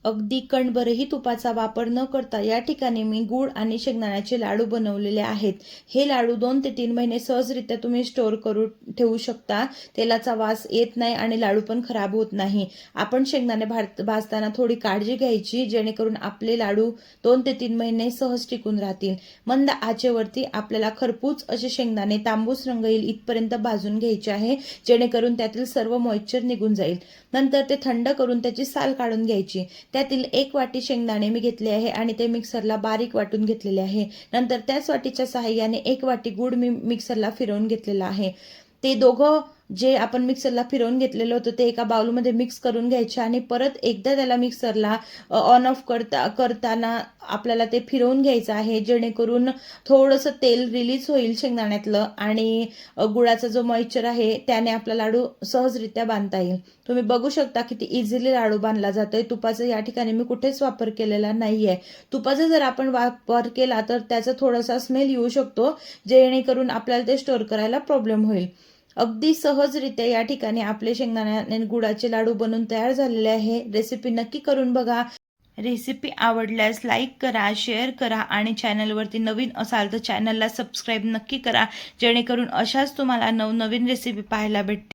अगदी कणभरही तुपाचा वापर न करता या ठिकाणी मी गूळ आणि शेंगदाण्याचे लाडू बनवलेले आहेत। हे लाडू 2 ते 3 महिने सहजरित्या तुम्ही स्टोअर करून ठेवू शकता। तेलाचा वास येत नाही आणि लाडू पण खराब होत नाही। आपण शेंगदाणे भाजताना थोडी काळजी घ्यायची, जेणेकरून आपले लाडू 2 ते 3 महिने सहज टिकून राहतील। मंद आचेवरती आपल्याला खरपूस असे शेंगदाणे तांबूस रंग येईल इथपर्यंत भाजून घ्यायचे आहे, जेणेकरून त्यातील सर्व मॉइश्चर निघून जाईल। नंतर ते थंड करून त्याची साल काढून घ्यायची। त्यातील 1 वाटी शेंगदाणे मी घेतले आहे आणि ते मिक्सरला बारीक वाटून घेतलेले आहे। नंतर त्याच वाटीच्या सहाय्याने 1 वाटी गूळ मी मिक्सरला फिरवून घेतलेला आहे। ते दोघं जे आपण मिक्सरला फिरवून घेतलेलं होतं ते एका बाउलमध्ये मिक्स करून घ्यायचे आणि परत एकदा त्याला मिक्सरला ऑन ऑफ करताना आपल्याला ते फिरवून घ्यायचं आहे, जेणेकरून थोडंसं तेल रिलीज होईल शेंगदाण्यातलं आणि गुळाचा जो मॉइश्चर आहे त्याने आपला लाडू सहजरित्या बांधता येईल। तुम्ही बघू शकता किती इझिली लाडू बांधला जातोय। तुपाचा या ठिकाणी मी कुठेच वापर केलेला नाहीये। तुपाचा जर आपण वापर केला तर त्याचा थोडासा स्मेल येऊ शकतो, जेणेकरून आपल्याला ते स्टोअर करायला प्रॉब्लेम होईल। अगदी सहजरित्या या ठिकाणी आपले शेंगदाणे आणि गुळाचे लाडू बनून तयार झालेले आहे। रेसिपी नक्की करून बघा। रेसिपी आवडल्यास लाईक करा, शेअर करा आणि चॅनलवरती नवीन असाल तर चॅनलला सबस्क्राईब नक्की करा, जेणेकरून अशाच तुम्हाला नवनवीन रेसिपी पाहायला भेटतील।